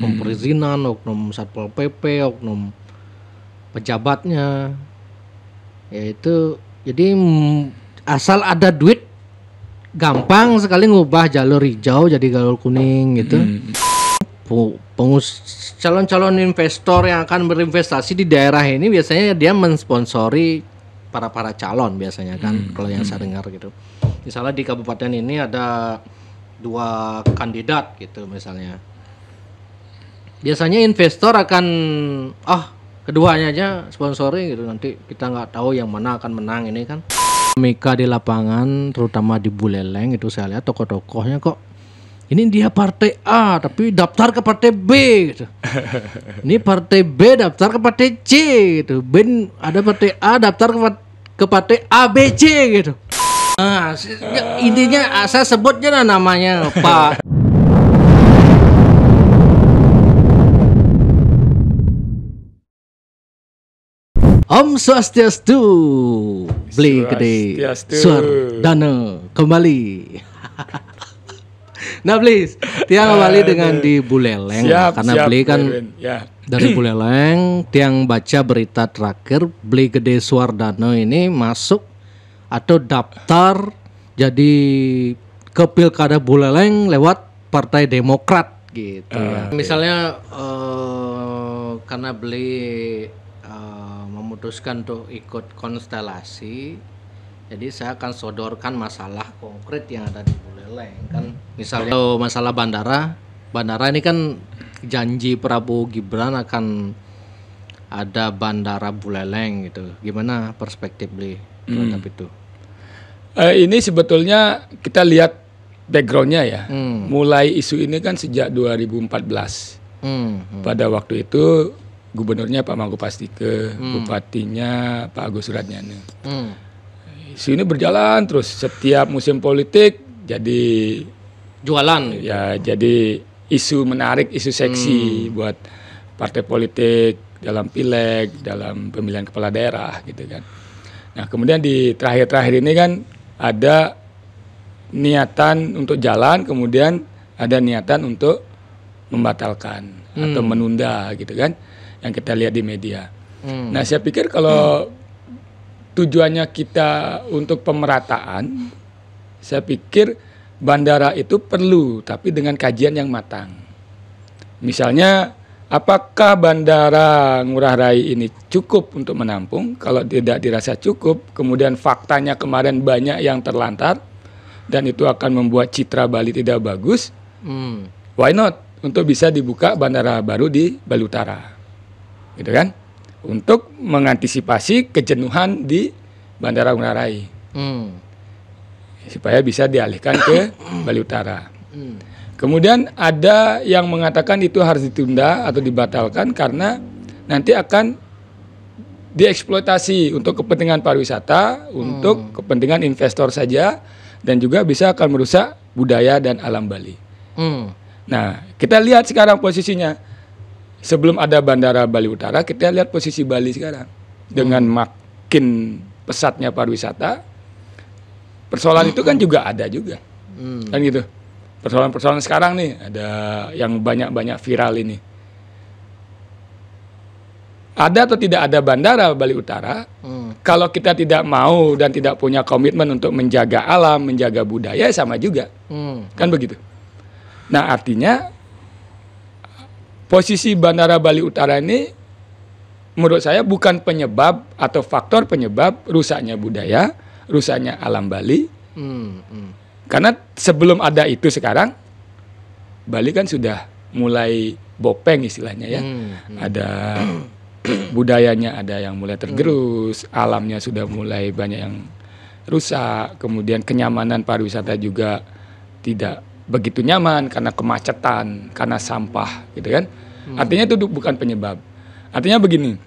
oknum perizinan, oknum Satpol PP, oknum pejabatnya. Yaitu jadi asal ada duit gampang sekali ngubah jalur hijau jadi jalur kuning gitu. Calon-calon investor yang akan berinvestasi di daerah ini biasanya dia mensponsori para calon biasanya kan, kalau yang saya dengar gitu. Misalnya di kabupaten ini ada 2 kandidat gitu misalnya. Biasanya investor akan keduanya aja sponsori gitu, nanti kita nggak tahu yang mana akan menang ini kan. Mika di lapangan terutama di Buleleng itu saya lihat tokoh-tokohnya kok ini dia partai A tapi daftar ke partai B gitu. Ini partai B daftar ke partai C gitu. Ben ada partai A daftar ke partai ABC gitu. Nah, intinya saya sebutnya namanya Pak. Om Swastiastu, beli gede, Suardana kembali. Nah, please, Tiang kembali dengan di Buleleng karena beli kan dari Buleleng. Tiang baca berita terakhir beli gede Suardana ini masuk atau daftar jadi ke Pilkada Buleleng lewat Partai Demokrat gitu ya. Misalnya karena beli memutuskan untuk ikut konstelasi, jadi saya akan sodorkan masalah konkret yang ada di Buleleng kan. Misalnya masalah bandara ini kan janji Prabowo Gibran akan ada bandara Buleleng gitu. Gimana perspektif beli terhadap itu? Ini sebetulnya kita lihat backgroundnya ya. Mulai isu ini kan sejak 2014. Pada waktu itu gubernurnya Pak Mangku Pastike, bupatinya Pak Agus Suratnyana. Isu ini berjalan terus, setiap musim politik jadi jualan ya, jadi isu menarik, isu seksi buat partai politik dalam pileg, dalam pemilihan kepala daerah gitu kan. Nah, kemudian di terakhir-terakhir ini kan ada niatan untuk jalan, kemudian ada niatan untuk membatalkan atau menunda gitu kan, yang kita lihat di media. Nah, saya pikir kalau tujuannya kita untuk pemerataan, saya pikir bandara itu perlu, tapi dengan kajian yang matang. Misalnya, apakah bandara Ngurah Rai ini cukup untuk menampung? Kalau tidak dirasa cukup, kemudian faktanya kemarin banyak yang terlantar, dan itu akan membuat citra Bali tidak bagus, why not? Untuk bisa dibuka bandara baru di Bali Utara. Gitu kan? Untuk mengantisipasi kejenuhan di Bandara Ngurah Rai. Supaya bisa dialihkan ke Bali Utara. Kemudian ada yang mengatakan itu harus ditunda atau dibatalkan karena nanti akan dieksploitasi untuk kepentingan pariwisata, untuk kepentingan investor saja, dan juga bisa akan merusak budaya dan alam Bali. Nah, kita lihat sekarang posisinya. Sebelum ada Bandara Bali Utara, kita lihat posisi Bali sekarang. Dengan makin pesatnya pariwisata, persoalan itu kan juga ada juga. Kan gitu. Persoalan-persoalan sekarang nih, ada yang banyak-banyak viral ini. Ada atau tidak ada Bandara Bali Utara, kalau kita tidak mau dan tidak punya komitmen untuk menjaga alam, menjaga budaya, sama juga. Kan begitu. Nah, artinya posisi Bandara Bali Utara ini menurut saya bukan penyebab atau faktor penyebab rusaknya budaya, rusaknya alam Bali. Karena sebelum ada itu sekarang, Bali kan sudah mulai bopeng istilahnya ya. Ada budayanya ada yang mulai tergerus, alamnya sudah mulai banyak yang rusak, kemudian kenyamanan pariwisata juga tidak begitu nyaman karena kemacetan, karena sampah gitu kan. Artinya itu bukan penyebab. Artinya begini,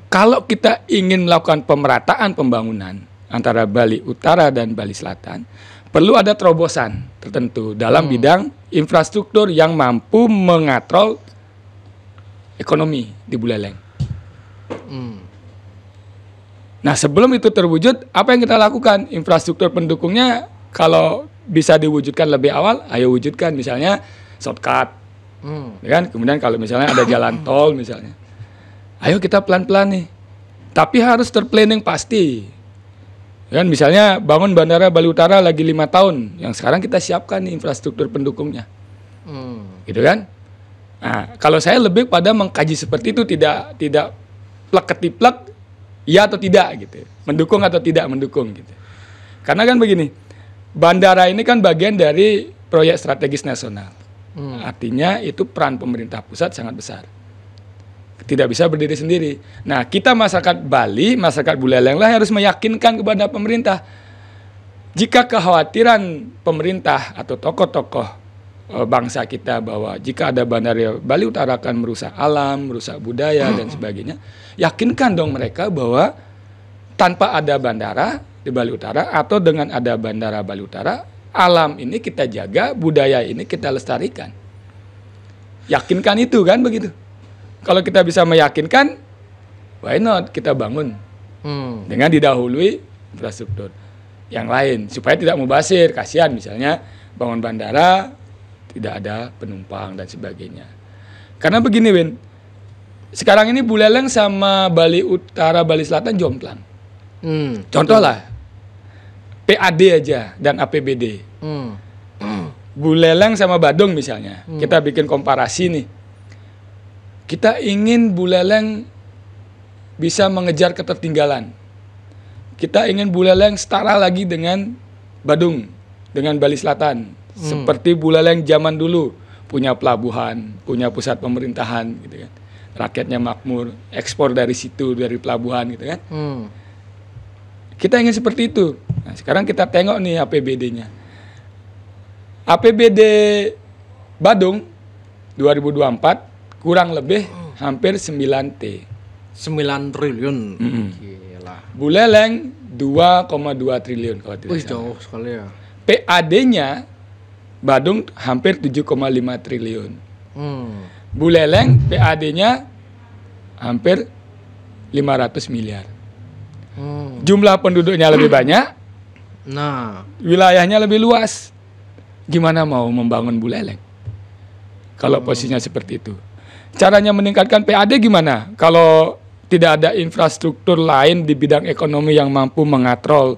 kalau kita ingin melakukan pemerataan pembangunan antara Bali Utara dan Bali Selatan, perlu ada terobosan tertentu dalam bidang infrastruktur yang mampu mengatrol ekonomi di Buleleng. Nah, sebelum itu terwujud, apa yang kita lakukan? Infrastruktur pendukungnya kalau bisa diwujudkan lebih awal, ayo wujudkan. Misalnya shortcut Ya kan? Kemudian kalau misalnya ada jalan tol misalnya, ayo kita pelan-pelan nih, tapi harus terplanning pasti. Ya kan? Misalnya bangun Bandara Bali Utara lagi 5 tahun, yang sekarang kita siapkan nih infrastruktur pendukungnya, gitu kan? Nah, kalau saya lebih pada mengkaji seperti itu, tidak plek ketiplek, ya atau tidak gitu, mendukung atau tidak mendukung gitu. Karena kan begini, bandara ini kan bagian dari proyek strategis nasional. Artinya itu peran pemerintah pusat sangat besar. Tidak bisa berdiri sendiri. Nah, kita masyarakat Bali, masyarakat Buleleng lah harus meyakinkan kepada pemerintah. Jika kekhawatiran pemerintah atau tokoh-tokoh bangsa kita bahwa jika ada bandara Bali Utara akan merusak alam, merusak budaya dan sebagainya, yakinkan dong mereka bahwa tanpa ada bandara di Bali Utara atau dengan ada bandara Bali Utara, alam ini kita jaga, budaya ini kita lestarikan. Yakinkan itu kan begitu. Kalau kita bisa meyakinkan, why not kita bangun dengan didahului infrastruktur yang lain supaya tidak mubazir. Kasihan misalnya bangun bandara tidak ada penumpang dan sebagainya. Karena begini Win, sekarang ini Buleleng sama Bali Utara, Bali Selatan jomplang. Contoh lah, PAD aja dan APBD. Buleleng sama Badung misalnya, kita bikin komparasi nih. Kita ingin Buleleng bisa mengejar ketertinggalan. Kita ingin Buleleng setara lagi dengan Badung, dengan Bali Selatan. Seperti Buleleng zaman dulu, punya pelabuhan, punya pusat pemerintahan gitu kan. Rakyatnya makmur, ekspor dari situ, dari pelabuhan gitu kan. Kita ingin seperti itu. Nah, sekarang kita tengok nih APBD-nya. APBD Badung 2024 kurang lebih hampir 9 triliun. Gila. Buleleng 2,2 triliun kalau tidak salah. Jauh sekali ya. PAD-nya Badung hampir 7,5 triliun. Buleleng PAD-nya hampir 500 miliar. Jumlah penduduknya lebih banyak, nah wilayahnya lebih luas. Gimana mau membangun Buleleng kalau posisinya seperti itu? Caranya meningkatkan PAD gimana? Kalau tidak ada infrastruktur lain di bidang ekonomi yang mampu mengatrol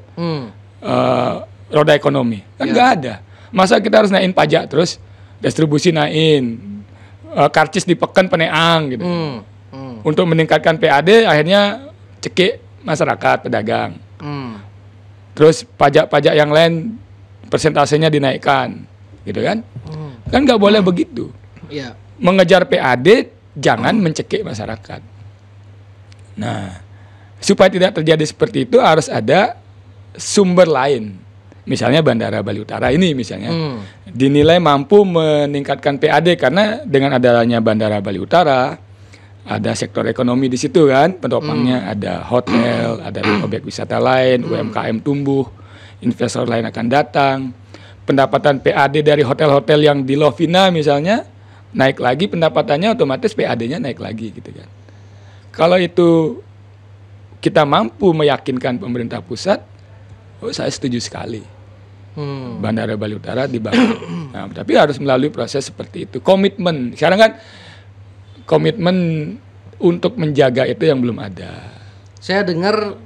roda ekonomi, kan nggak ada. Masa kita harus naikin pajak terus, distribusi naikin, karcis dipeken peneang gitu. Untuk meningkatkan PAD akhirnya cekik masyarakat, pedagang. Terus pajak-pajak yang lain persentasenya dinaikkan, gitu kan? Kan nggak boleh begitu. Iya. Mengejar PAD jangan mencekik masyarakat. Nah, supaya tidak terjadi seperti itu harus ada sumber lain. Misalnya Bandara Bali Utara ini misalnya dinilai mampu meningkatkan PAD karena dengan adanya Bandara Bali Utara ada sektor ekonomi di situ kan, penopangnya ada hotel, ada objek wisata lain, UMKM tumbuh, investor lain akan datang, pendapatan PAD dari hotel-hotel yang di Lovina misalnya naik lagi pendapatannya, otomatis PAD-nya naik lagi gitu kan. Kalau itu kita mampu meyakinkan pemerintah pusat, saya setuju sekali. Bandara Bali Utara dibangun. Nah, tapi harus melalui proses seperti itu. Komitmen. Sekarang kan komitmen untuk menjaga itu yang belum ada. Saya dengar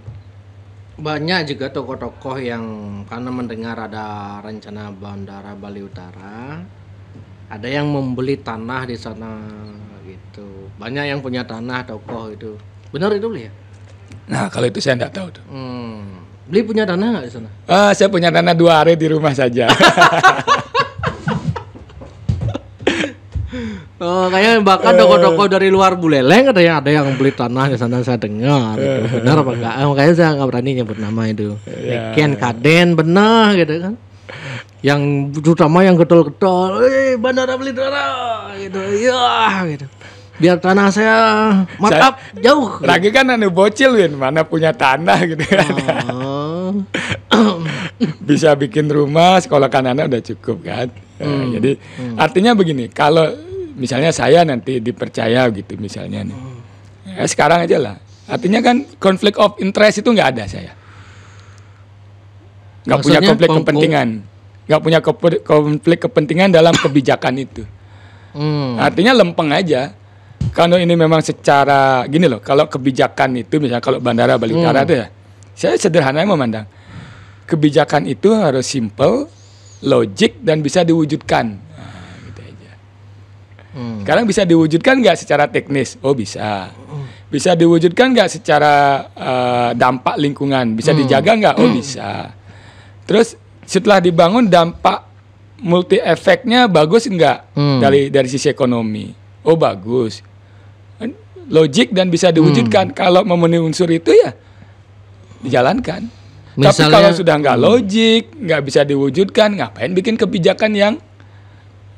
banyak juga tokoh-tokoh yang karena mendengar ada rencana Bandara Bali Utara, ada yang membeli tanah di sana gitu. Banyak yang punya tanah tokoh itu. Benar itu ya? Nah, kalau itu saya enggak tahu tuh. Beli punya tanah nggak di sana? Saya punya tanah 2 hari di rumah saja. Kayaknya bahkan tokoh-tokoh dari luar Buleleng ada yang beli tanah di sana, saya dengar. Gitu. Benar apa enggak? Makanya saya nggak berani nyebut nama itu. Kian Kaden benar gitu kan. Yang terutama yang getol-getol, Bandara Bali Utara gitu. Ya gitu. Biar tanah saya mantap jauh. Lagi kan anu bocil Win, mana punya tanah gitu kan. Bisa bikin rumah, sekolah anak udah cukup kan. Jadi artinya begini, kalau misalnya saya nanti dipercaya gitu misalnya nih, sekarang aja lah. Artinya kan konflik of interest itu nggak ada saya. Nggak punya konflik kepentingan. Nggak punya konflik kepentingan dalam kebijakan itu. Artinya lempeng aja. Kalau ini memang secara gini loh, kalau kebijakan itu misalnya kalau Bandara Bali Utara itu ya, saya sederhananya memandang kebijakan itu harus simple, logik dan bisa diwujudkan. Nah, gitu aja. Sekarang bisa diwujudkan nggak secara teknis? Oh bisa. Bisa diwujudkan nggak secara dampak lingkungan? Bisa dijaga nggak? Oh bisa. Terus setelah dibangun dampak multi efeknya bagus nggak dari sisi ekonomi? Oh bagus. Logik dan bisa diwujudkan. Kalau memenuhi unsur itu ya dijalankan. Misalnya, tapi kalau sudah nggak logik, nggak bisa diwujudkan, ngapain bikin kebijakan yang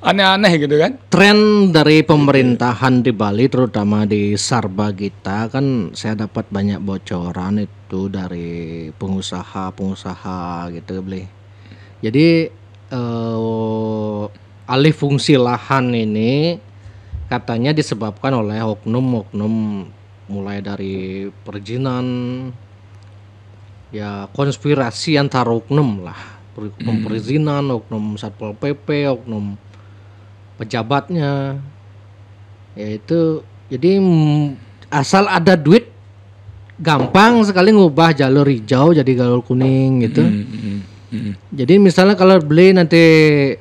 aneh-aneh gitu kan? Tren dari pemerintahan di Bali, terutama di Sarbagita, kan saya dapat banyak bocoran itu dari pengusaha gitu, Bli. Jadi alih fungsi lahan ini katanya disebabkan oleh oknum-oknum, mulai dari perizinan, ya konspirasi antar oknum lah, oknum perizinan, oknum Satpol PP, oknum pejabatnya, yaitu jadi asal ada duit gampang sekali ngubah jalur hijau jadi jalur kuning gitu. Jadi misalnya kalau beli nanti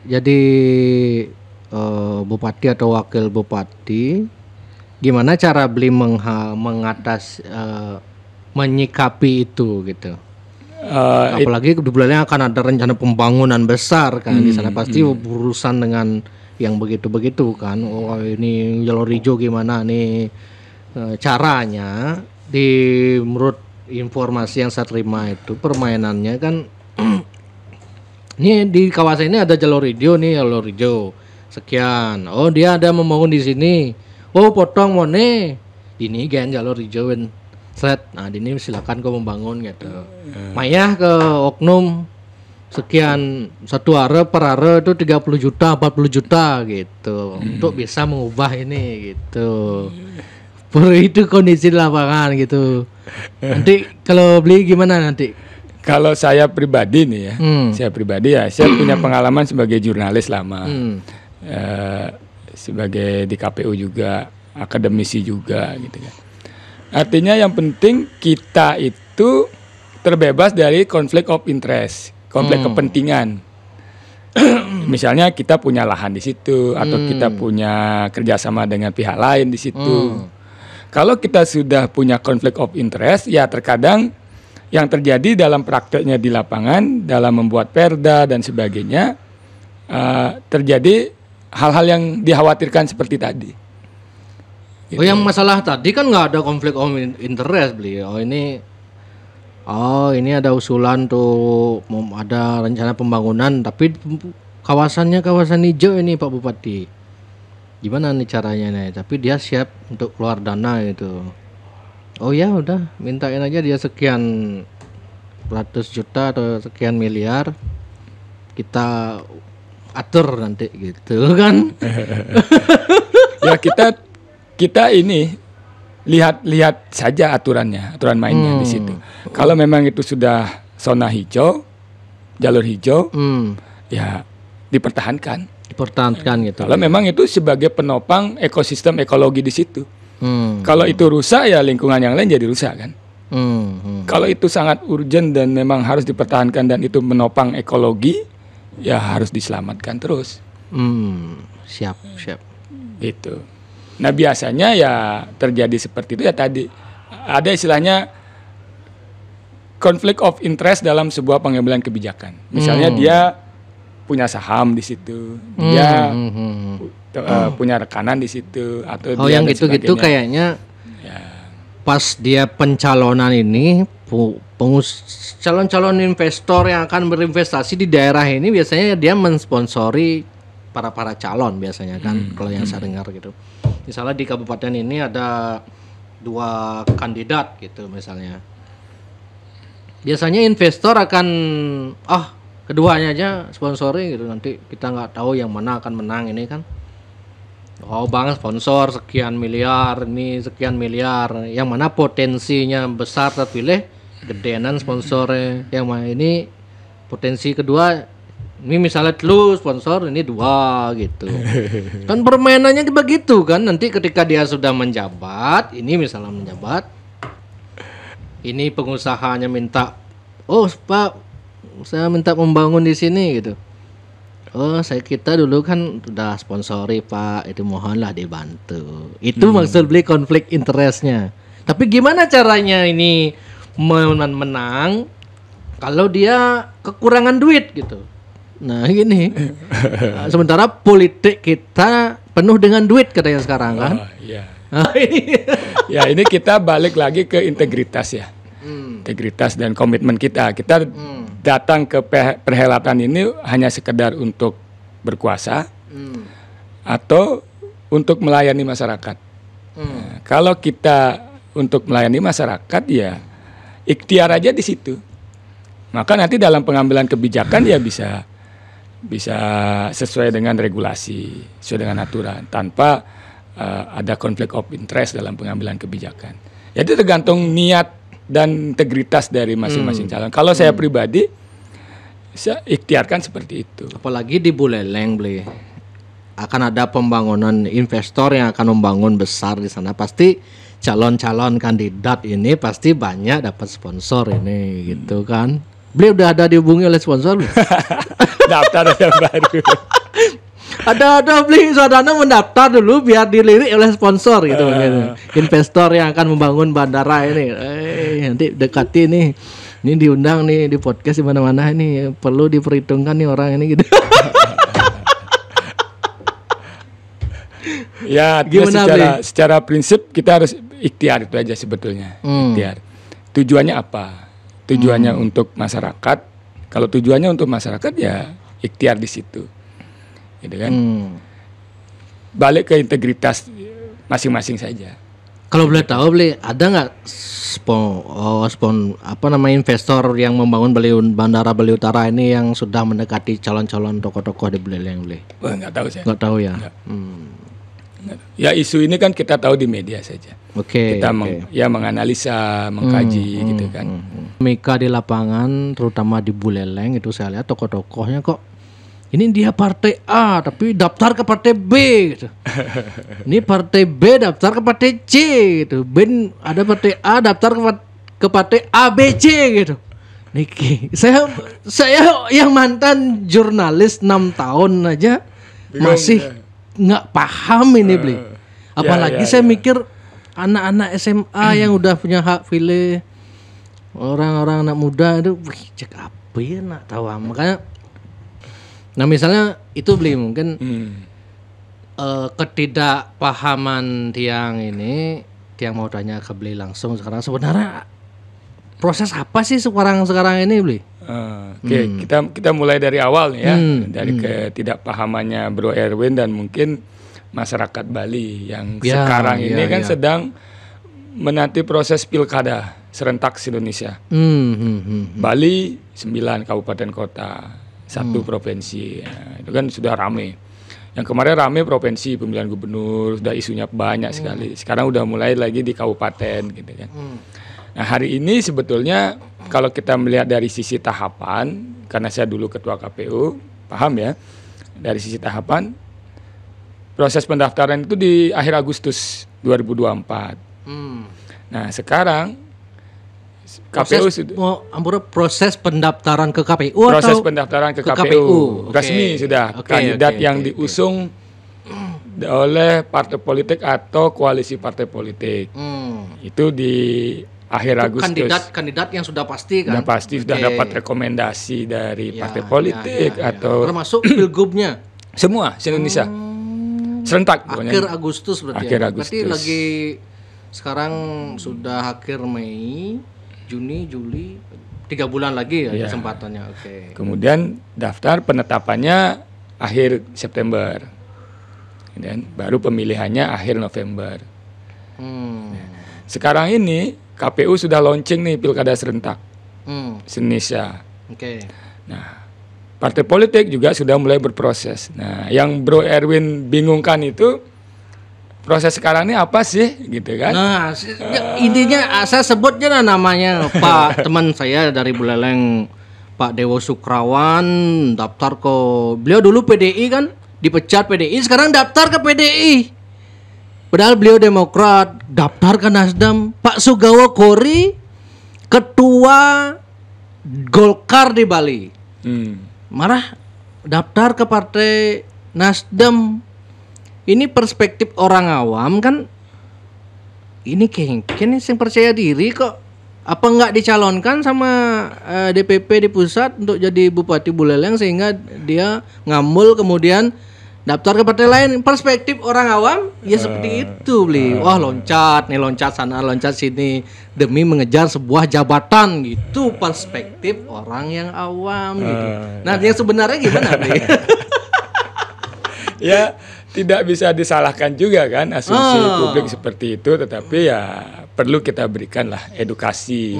jadi bupati atau wakil bupati, gimana cara beli menyikapi itu gitu. Apalagi di bulannya akan ada rencana pembangunan besar kan, di sana pasti berurusan dengan yang begitu-begitu kan. Oh ini jalur hijau gimana nih caranya. Menurut informasi yang saya terima itu permainannya kan ini di kawasan ini ada jalur hijau sekian. Oh dia ada membangun di sini. Oh potong mone ini kan jalur hijauin set. Nah ini silakan kau membangun gitu. Mayah ke oknum sekian satu are per are itu 30 juta 40 juta gitu untuk bisa mengubah ini gitu. Itu kondisi lapangan gitu. Nanti kalau beli gimana nanti? Kalau saya pribadi nih ya, saya punya pengalaman sebagai jurnalis lama, sebagai di KPU juga, akademisi juga gitu kan. Artinya yang penting kita itu terbebas dari konflik of interest, konflik kepentingan. Misalnya kita punya lahan di situ atau kita punya kerjasama dengan pihak lain di situ. Kalau kita sudah punya konflik of interest, ya terkadang yang terjadi dalam prakteknya di lapangan, dalam membuat perda dan sebagainya, terjadi hal-hal yang dikhawatirkan seperti tadi. Gitu. Oh yang masalah tadi kan nggak ada konflik of interest beliau. Ini ada usulan tuh, ada rencana pembangunan, tapi kawasannya kawasan hijau ini Pak Bupati. Gimana nih caranya nih? Tapi dia siap untuk keluar dana gitu. Oh ya udah, mintain aja dia sekian ratus juta atau sekian miliar, kita atur nanti gitu kan? Ya kita ini lihat saja aturan mainnya di situ. Kalau memang itu sudah zona hijau, jalur hijau, ya dipertahankan gitu. Kalau memang itu sebagai penopang ekosistem ekologi di situ. Kalau itu rusak ya lingkungan yang lain jadi rusak kan. Kalau itu sangat urgent dan memang harus dipertahankan dan itu menopang ekologi, ya harus diselamatkan terus. Siap. Gitu. Nah biasanya ya terjadi seperti itu ya tadi. Ada istilahnya konflik of interest dalam sebuah pengambilan kebijakan. Misalnya dia punya saham di situ, dia punya rekanan di situ, atau yang gitu-gitu kayaknya ya. Pas dia pencalonan ini calon-calon investor yang akan berinvestasi di daerah ini biasanya dia mensponsori para calon biasanya kan, kalau yang saya dengar gitu. Misalnya di kabupaten ini ada 2 kandidat gitu misalnya. Biasanya investor akan keduanya aja sponsori gitu, nanti kita nggak tahu yang mana akan menang ini kan. Oh bang sponsor sekian miliar, ini sekian miliar, yang mana potensinya besar terpilih gedeanan sponsornya, yang mana ini potensi kedua Ini misalnya lu sponsor, ini 2 gitu. Kan permainannya begitu kan. Nanti ketika dia sudah menjabat, ini misalnya menjabat, ini pengusahanya minta, "Oh, Pak, saya minta membangun di sini," gitu. "Oh, kita dulu kan udah sponsori, Pak. Itu mohonlah dibantu." Itu maksud beli konflik interestnya. Tapi gimana caranya ini menang kalau dia kekurangan duit gitu? Nah gini, sementara politik kita penuh dengan duit katanya sekarang kan? Oh, iya. Ya ini kita balik lagi ke integritas ya, integritas dan komitmen kita. Kita datang ke perhelatan ini hanya sekedar untuk berkuasa atau untuk melayani masyarakat. Nah, kalau kita untuk melayani masyarakat ya ikhtiar aja di situ. Maka nanti dalam pengambilan kebijakan dia bisa sesuai dengan regulasi, sesuai dengan aturan, tanpa ada konflik of interest dalam pengambilan kebijakan. Jadi tergantung niat dan integritas dari masing-masing calon. Kalau saya pribadi, saya ikhtiarkan seperti itu. Apalagi di Buleleng, akan ada pembangunan, investor yang akan membangun besar di sana. Pasti calon-calon kandidat ini pasti banyak dapat sponsor ini, gitu kan? Udah ada dihubungi oleh sponsor. Daftar yang baru. Ada beli saudara mendaftar dulu biar dilirik oleh sponsor gitu, gitu. Investor yang akan membangun bandara ini. Nanti dekati nih. Ini diundang nih di podcast di mana-mana ini, perlu diperhitungkan nih orang ini gitu. Ya, secara prinsip kita harus ikhtiar itu aja sebetulnya. Ikhtiar. Tujuannya apa? Tujuannya untuk masyarakat. Kalau tujuannya untuk masyarakat ya ikhtiar di situ, gitu kan. Balik ke integritas masing-masing saja. Kalau boleh tahu, ada nggak investor yang membangun bandara Bali Utara ini yang sudah mendekati calon-calon tokoh-tokoh di Buleleng? Wah, nggak tahu saya. Nggak tahu ya. Ya isu ini kan kita tahu di media saja. Kita menganalisa, mengkaji gitu kan. Mika di lapangan, terutama di Buleleng itu saya lihat tokoh-tokohnya kok ini dia partai A tapi daftar ke partai B gitu. Ini partai B daftar ke partai C gitu. Ben ada partai A daftar ke partai A B C gitu. Niki, saya yang mantan jurnalis 6 tahun aja masih nggak paham ini beli. Apalagi saya mikir anak-anak SMA yang udah punya hak pilih, orang-orang anak muda itu cek apa ya nak tahu. Makanya nah misalnya itu beli mungkin ketidakpahaman tiang mau tanya ke beli langsung sekarang sebenarnya proses apa sih sekarang ini beli? Kita mulai dari awal nih ya, dari ketidakpahamannya Bro Erwin dan mungkin masyarakat Bali yang sekarang ini sedang menanti proses pilkada serentak se-Indonesia. Bali 9 kabupaten kota, 1 provinsi, itu kan sudah rame. Yang kemarin rame provinsi, pemilihan gubernur, sudah isunya banyak sekali. Sekarang udah mulai lagi di kabupaten gitu kan. Nah hari ini sebetulnya kalau kita melihat dari sisi tahapan, karena saya dulu ketua KPU, paham ya, dari sisi tahapan, proses pendaftaran itu di akhir Agustus 2024. Nah sekarang KPU proses pendaftaran ke KPU proses pendaftaran ke KPU. Resmi sudah kandidat yang diusung oleh partai politik atau koalisi partai politik. Itu di akhir Agustus. Kandidat yang sudah pasti kan? Sudah dapat rekomendasi dari partai politik atau termasuk pilgubnya. Semua se-Indonesia. Serentak pokoknya. Akhir Agustus berarti. Berarti lagi sekarang sudah akhir Mei, Juni, Juli, 3 bulan lagi ya kesempatannya. Kemudian daftar penetapannya akhir September. Dan baru pemilihannya akhir November. Sekarang ini KPU sudah launching nih pilkada serentak se-Indonesia. Nah, partai politik juga sudah mulai berproses. Nah, yang Bro Erwin bingungkan itu proses sekarang ini apa sih, gitu kan? Nah, intinya saya sebutnya namanya Pak teman saya dari Buleleng, Pak Dewo Sukrawan daftar ke, beliau dulu PDI kan, dipecat PDI, sekarang daftar ke PDI. Padahal beliau Demokrat, daftar ke Nasdem. Pak Sugawo Kori, ketua Golkar di Bali, marah daftar ke Partai Nasdem. Ini perspektif orang awam kan, ini kayaknya yang percaya diri kok. Apa nggak dicalonkan sama DPP di pusat untuk jadi Bupati Buleleng sehingga dia ngambil kemudian daftar ke partai lain. Perspektif orang awam ya seperti itu, Bli. Wah, loncat sana, loncat sini demi mengejar sebuah jabatan gitu. Perspektif orang yang awam gitu. Nah, yang sebenarnya gimana, Bli? Ya, tidak bisa disalahkan juga kan asumsi publik seperti itu, tetapi ya perlu kita berikanlah edukasi.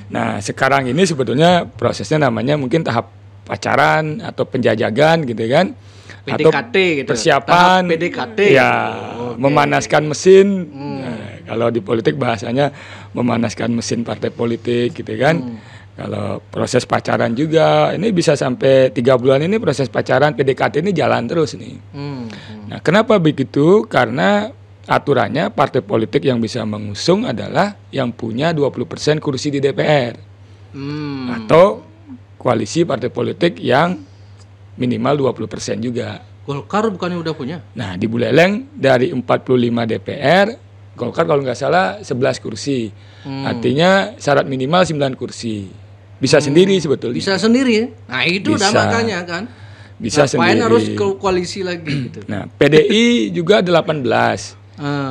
Nah, sekarang ini sebetulnya prosesnya namanya mungkin tahap pacaran atau penjajakan gitu kan. PDKT atau gitu. persiapan Tahap PDKT. Ya, memanaskan mesin. Nah, kalau di politik bahasanya memanaskan mesin partai politik gitu kan. Kalau proses pacaran juga ini bisa sampai 3 bulan ini proses pacaran PDKT ini jalan terus nih. Nah, kenapa begitu? Karena aturannya partai politik yang bisa mengusung adalah yang punya 20% kursi di DPR. Atau koalisi partai politik yang minimal 20% juga. Golkar bukannya udah punya? Nah, di Buleleng dari 45 DPR, Golkar kalau nggak salah 11 kursi. Artinya syarat minimal 9 kursi. Bisa sendiri sebetulnya. Bisa sendiri ya? Nah, itu udah makanya kan. Bisa ngapain sendiri. harus ke koalisi lagi gitu. Nah, PDI juga 18.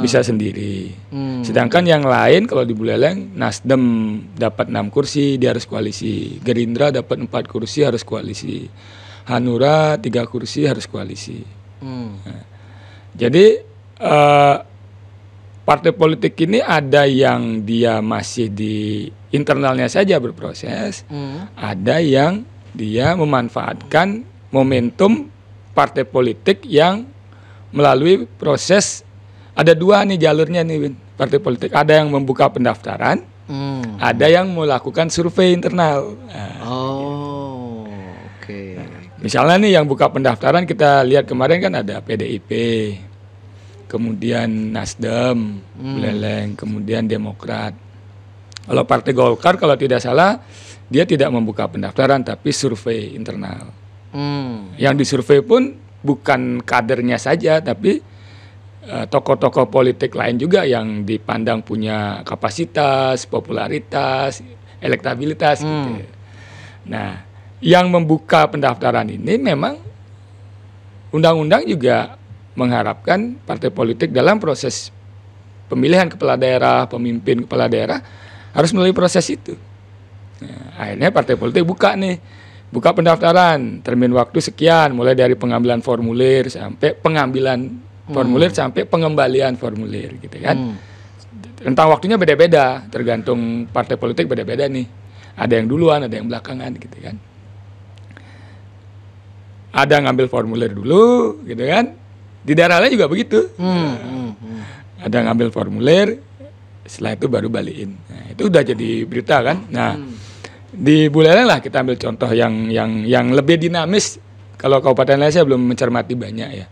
Bisa sendiri. Sedangkan yang lain kalau di Buleleng, Nasdem dapat 6 kursi, dia harus koalisi. Gerindra dapat 4 kursi, harus koalisi. Hanura 3 kursi, harus koalisi. Nah, jadi partai politik ini ada yang dia masih di internalnya saja berproses, ada yang dia memanfaatkan momentum partai politik yang melalui proses. Ada 2 nih jalurnya nih, Win. Partai politik ada yang membuka pendaftaran, ada yang melakukan survei internal. Oke. Misalnya nih yang buka pendaftaran kita lihat kemarin kan ada PDIP, kemudian Nasdem, Buleleng, kemudian Demokrat. Kalau Partai Golkar kalau tidak salah dia tidak membuka pendaftaran tapi survei internal. Yang disurvei pun bukan kadernya saja tapi tokoh-tokoh politik lain juga yang dipandang punya kapasitas, popularitas, elektabilitas gitu. Nah, yang membuka pendaftaran ini memang undang-undang juga mengharapkan partai politik dalam proses pemilihan kepala daerah, pemimpin kepala daerah harus melalui proses itu. Nah, akhirnya partai politik buka pendaftaran, termin waktu sekian, mulai dari pengambilan formulir sampai pengambilan formulir sampai pengembalian formulir gitu kan. Rentang waktunya beda-beda, tergantung partai politik beda-beda nih. Ada yang duluan, ada yang belakangan gitu kan. Ada ngambil formulir dulu gitu kan. Di daerah lain juga begitu. Ada ngambil formulir, setelah itu baru balikin. Nah, itu udah jadi berita kan. Nah, di Buleleng lah kita ambil contoh yang lebih dinamis. Kalau kabupaten lain saya belum mencermati banyak ya.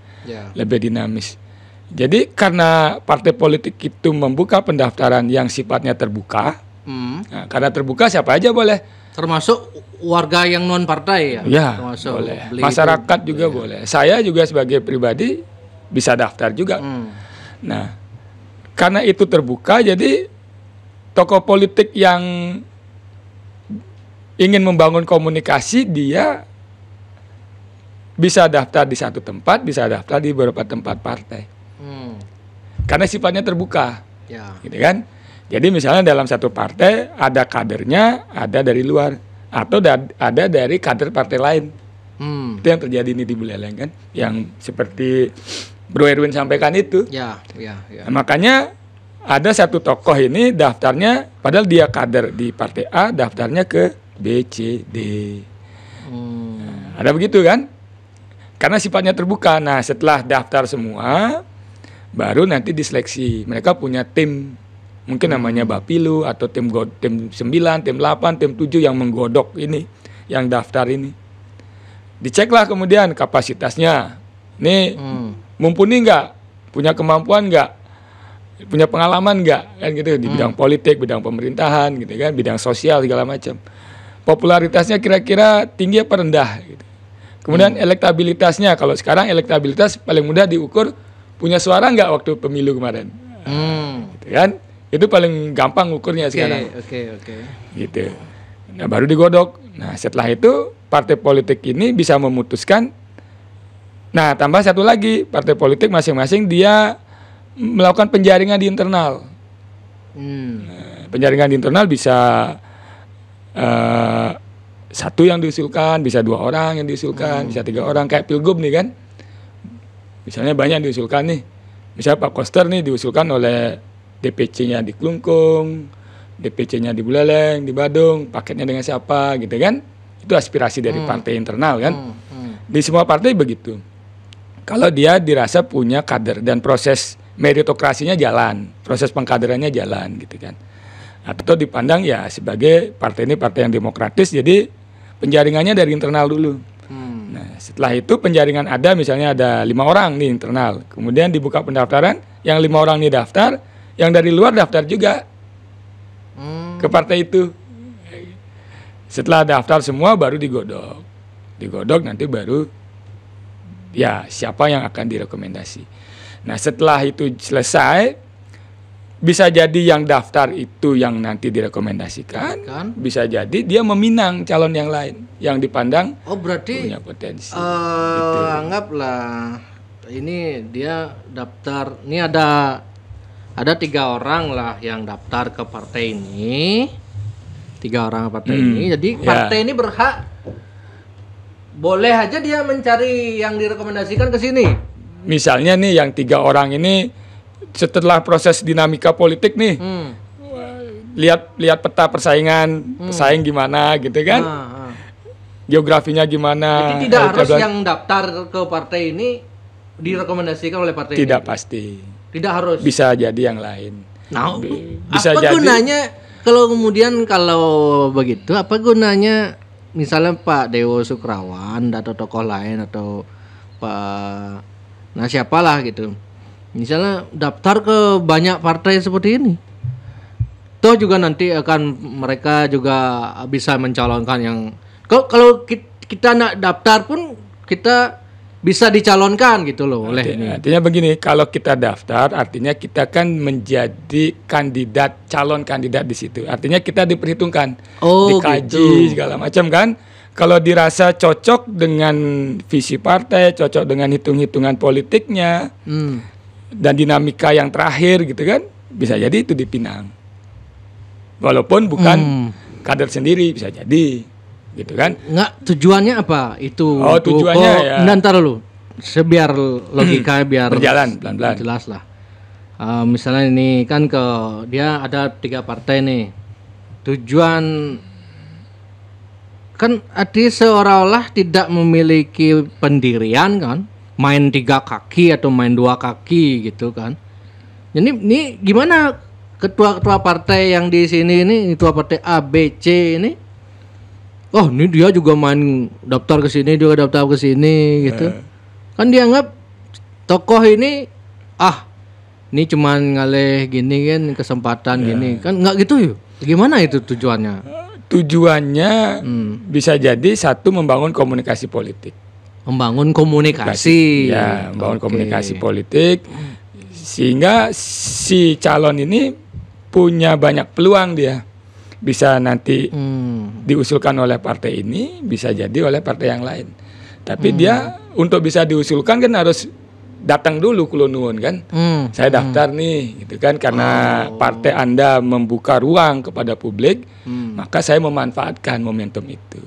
Lebih dinamis. Jadi karena partai politik itu membuka pendaftaran yang sifatnya terbuka. Nah, karena terbuka siapa aja boleh. Termasuk warga yang non partai ya? Ya, termasuk boleh. Masyarakat juga boleh. Saya juga sebagai pribadi bisa daftar juga. Nah, karena itu terbuka, jadi tokoh politik yang ingin membangun komunikasi, dia bisa daftar di satu tempat, bisa daftar di beberapa tempat partai. Karena sifatnya terbuka, gitu kan? Jadi misalnya dalam satu partai ada kadernya, ada dari luar, atau ada dari kader partai lain. Itu yang terjadi ini di Buleleng kan, yang seperti Bro Erwin sampaikan itu. Nah, makanya ada satu tokoh ini daftarnya, padahal dia kader di partai A, daftarnya ke B, C, D. Nah, ada begitu kan? Karena sifatnya terbuka. Nah, setelah daftar semua, baru nanti diseleksi. Mereka punya tim, mungkin namanya Bapilu atau tim 9, tim 8, tim 7 yang menggodok ini, yang daftar ini. Diceklah kemudian kapasitasnya. Nih mumpuni nggak, punya kemampuan nggak, punya pengalaman nggak, kan gitu di bidang politik, bidang pemerintahan, gitu kan, bidang sosial segala macam. Popularitasnya kira-kira tinggi apa rendah, gitu. Kemudian elektabilitasnya, kalau sekarang elektabilitas paling mudah diukur punya suara nggak waktu pemilu kemarin, gitu kan? Itu paling gampang ukurnya sekarang. Oke. Gitu. Nah baru digodok. Nah setelah itu partai politik ini bisa memutuskan. Nah tambah satu lagi, partai politik masing-masing dia melakukan penjaringan di internal. Nah, penjaringan di internal bisa satu yang diusulkan, bisa 2 orang yang diusulkan, bisa 3 orang, kayak Pilgub nih kan. Misalnya banyak yang diusulkan nih. Misalnya Pak Koster nih diusulkan oleh DPC-nya di Klungkung, DPC-nya di Buleleng, di Badung, paketnya dengan siapa gitu kan. Itu aspirasi dari partai internal kan. Di semua partai begitu. Kalau dia dirasa punya kader dan proses meritokrasinya jalan, proses pengkaderannya jalan gitu kan. Atau dipandang ya sebagai partai ini partai yang demokratis, jadi penjaringannya dari internal dulu. Nah setelah itu penjaringan ada, misalnya ada 5 orang nih internal, kemudian dibuka pendaftaran, yang 5 orang ini daftar, yang dari luar daftar juga ke partai itu. Setelah daftar semua baru digodok nanti baru ya siapa yang akan direkomendasi. Nah setelah itu selesai, bisa jadi yang daftar itu yang nanti direkomendasikan, bisa jadi dia meminang calon yang lain yang dipandang berarti punya potensi. Gitu. Anggaplah ini dia daftar, ini ada 3 orang lah yang daftar ke partai ini, 3 orang partai ini. Jadi partai ini berhak, boleh aja dia mencari yang direkomendasikan ke sini. Misalnya nih yang 3 orang ini setelah proses dinamika politik nih, lihat peta persaingan, pesaing gimana gitu kan, geografinya gimana. Jadi tidak harus yang daftar ke partai ini direkomendasikan oleh partai tidak ini. Pasti. Tidak harus. Bisa jadi yang lain. Nah, bisa apa jadi. Gunanya kalau begitu? Apa gunanya misalnya Pak Dewo Sukrawan atau tokoh lain atau siapalah gitu, misalnya daftar ke banyak partai seperti ini, toh juga nanti akan mereka juga bisa mencalonkan yang kalau kita nak daftar pun kita bisa dicalonkan gitu loh oleh ini. Artinya begini, kalau kita daftar artinya kita kan menjadi calon kandidat di situ. Artinya kita diperhitungkan, dikaji segala macam kan. Kalau dirasa cocok dengan visi partai, cocok dengan hitung-hitungan politiknya, dan dinamika yang terakhir gitu kan, bisa jadi itu dipinang. Walaupun bukan kader sendiri, bisa jadi. Gitu kan? Tujuannya apa itu? Tujuannya ya. Ntar dulu, biar logika biar berjalan pelan-pelan. Jelas lah. Misalnya ini kan dia ada 3 partai nih. Tujuan kan seolah-olah tidak memiliki pendirian kan, main 3 kaki atau main 2 kaki gitu kan. Jadi ini gimana ketua partai yang di sini ini, ketua partai A, B, C ini? Oh ini dia juga main daftar ke sini, juga daftar ke sini gitu. Kan dianggap tokoh ini ini cuman ngalih gini kan, kesempatan gini kan, nggak gitu yuk. Gimana itu tujuannya? Tujuannya bisa jadi satu, membangun komunikasi politik. Membangun komunikasi. Ya, membangun komunikasi politik sehingga si calon ini punya banyak peluang dia. Bisa nanti diusulkan oleh partai ini, bisa jadi oleh partai yang lain. Tapi dia untuk bisa diusulkan kan harus datang dulu kulo nuwun kan. Saya daftar nih gitu kan, karena partai Anda membuka ruang kepada publik, maka saya memanfaatkan momentum itu.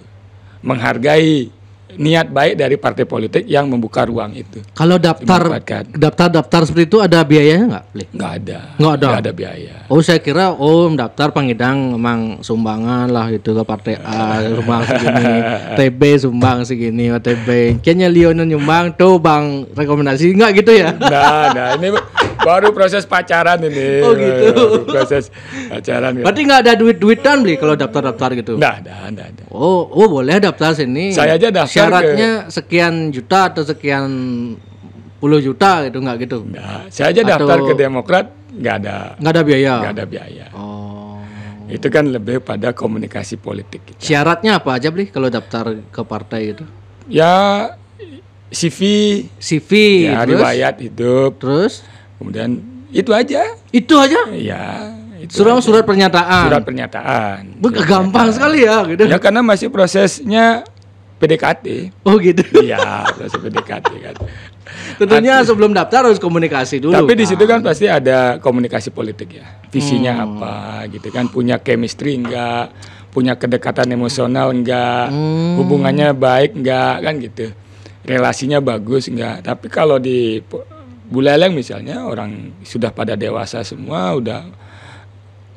Menghargai niat baik dari partai politik yang membuka ruang itu. Kalau daftar seperti itu ada biayanya nggak? Nggak ada. Nggak ada biaya. Oh, saya kira daftar pengidang emang sumbangan lah gitu ke partai A, sumbang segini, TB sumbang segini, TB kayaknya Liono nyumbang tuh bang rekomendasi nggak gitu ya? Nah ini baru proses pacaran ini. Oh gitu. Proses pacaran. Berarti nggak ada duit-duitan beli kalau daftar gitu? Nggak ada. Oh boleh daftar sini. Saya aja daftar. Syaratnya sekian juta atau sekian puluh juta gitu nggak gitu? Nah, saya aja daftar ke Demokrat nggak ada biaya. Nggak ada biaya. Oh. Itu kan lebih pada komunikasi politik kita. Syaratnya apa aja beli kalau daftar ke partai gitu? Ya CV, ya, terus? riwayat hidup. Terus? Kemudian itu aja. Itu aja? Ya. Surat pernyataan. Surat pernyataan. Gampang sekali ya gitu. Ya karena masih prosesnya PDKT. Oh gitu. Iya, proses PDKT kan. Tentunya sebelum daftar harus komunikasi dulu. Tapi di situ kan pasti ada komunikasi politik ya. Visinya apa gitu kan, punya chemistry enggak, punya kedekatan emosional enggak, hubungannya baik enggak kan gitu. Relasinya bagus enggak. Tapi kalau di Buleleng misalnya orang sudah pada dewasa semua, udah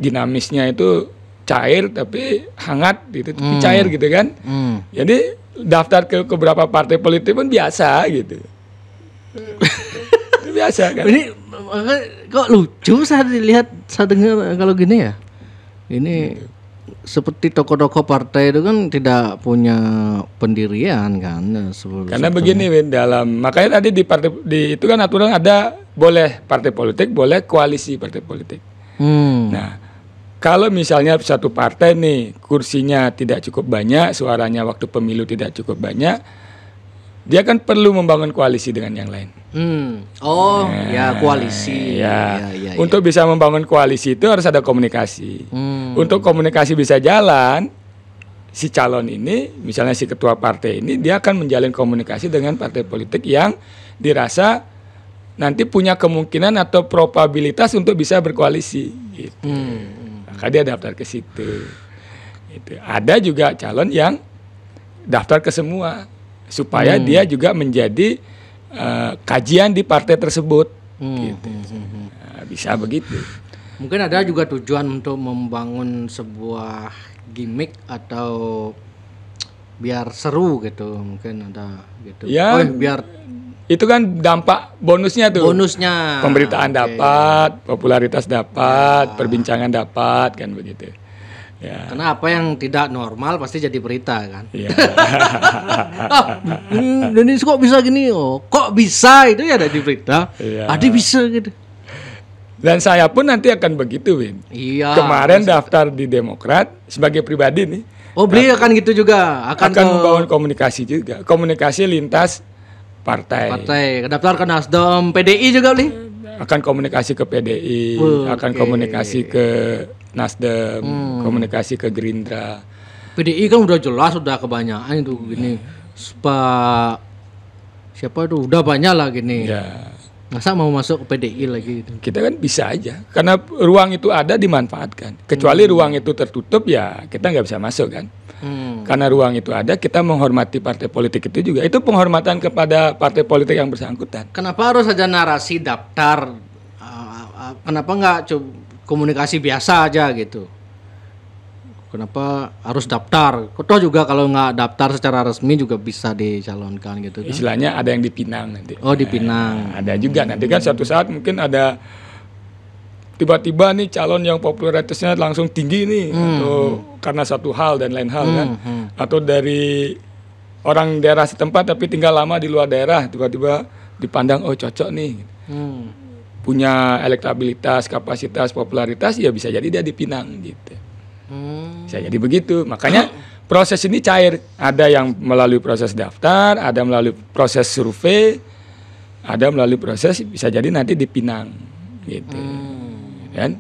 dinamisnya itu cair tapi hangat gitu, tapi cair gitu kan. Jadi daftar ke beberapa partai politik pun biasa gitu. Biasa kan. Ini kok lucu saya dengar kalau gini ya. Ini seperti tokoh-tokoh partai itu kan tidak punya pendirian kan. Karena begini Win, makanya tadi di itu kan aturan ada boleh partai politik, boleh koalisi partai politik. Nah, kalau misalnya satu partai nih kursinya tidak cukup banyak, suaranya waktu pemilu tidak cukup banyak, dia kan perlu membangun koalisi dengan yang lain. Ya koalisi. Ya. Untuk bisa membangun koalisi itu harus ada komunikasi. Untuk komunikasi bisa jalan, si calon ini, misalnya si ketua partai ini, dia akan menjalin komunikasi dengan partai politik yang dirasa nanti punya kemungkinan atau probabilitas untuk bisa berkoalisi. Gitu. Maka dia daftar ke situ. Gitu. Ada juga calon yang daftar ke semua, supaya dia juga menjadi kajian di partai tersebut. Gitu. Nah, bisa begitu. Mungkin ada juga tujuan untuk membangun sebuah gimmick atau biar seru gitu, mungkin ada gitu. Ya, biar itu kan dampak bonusnya tuh. Bonusnya. Pemberitaan dapat, popularitas dapat, perbincangan dapat kan begitu. Ya. Karena apa yang tidak normal pasti jadi berita kan. Iya. Ini kok bisa gini? Kok bisa itu ya ada di berita. Iya. Adi bisa gitu. Dan saya pun nanti akan begitu, Win. Iya. Kemarin daftar di Demokrat sebagai pribadi nih. Beliau akan gitu juga. Akan membangun komunikasi juga. Komunikasi lintas partai. Daftar ke Nasdem, PDI juga nih. Akan komunikasi ke PDI, akan komunikasi ke Nasdem, komunikasi ke Gerindra. PDI kan udah jelas, udah kebanyakan itu gini. Pak siapa itu udah banyak lah gini. Ya. Masa mau masuk ke PDI lagi gitu. Kita kan bisa aja, karena ruang itu ada dimanfaatkan. Kecuali ruang itu tertutup ya kita nggak bisa masuk kan. Karena ruang itu ada, kita menghormati partai politik itu juga. Itu penghormatan kepada partai politik yang bersangkutan. Kenapa harus ada narasi daftar? Kenapa nggak komunikasi biasa aja gitu? Kenapa harus daftar? Toh juga kalau nggak daftar secara resmi juga bisa dicalonkan gitu kan? Istilahnya ada yang dipinang nanti. Oh dipinang. Ada juga nanti kan suatu saat mungkin ada tiba-tiba nih calon yang popularitasnya langsung tinggi nih, atau karena satu hal dan lain hal kan, atau dari orang daerah setempat tapi tinggal lama di luar daerah, tiba-tiba dipandang cocok nih, punya elektabilitas, kapasitas, popularitas, ya bisa jadi dia dipinang gitu. Bisa jadi begitu, makanya proses ini cair, ada yang melalui proses daftar, ada melalui proses survei, ada melalui proses bisa jadi nanti dipinang gitu. Kan?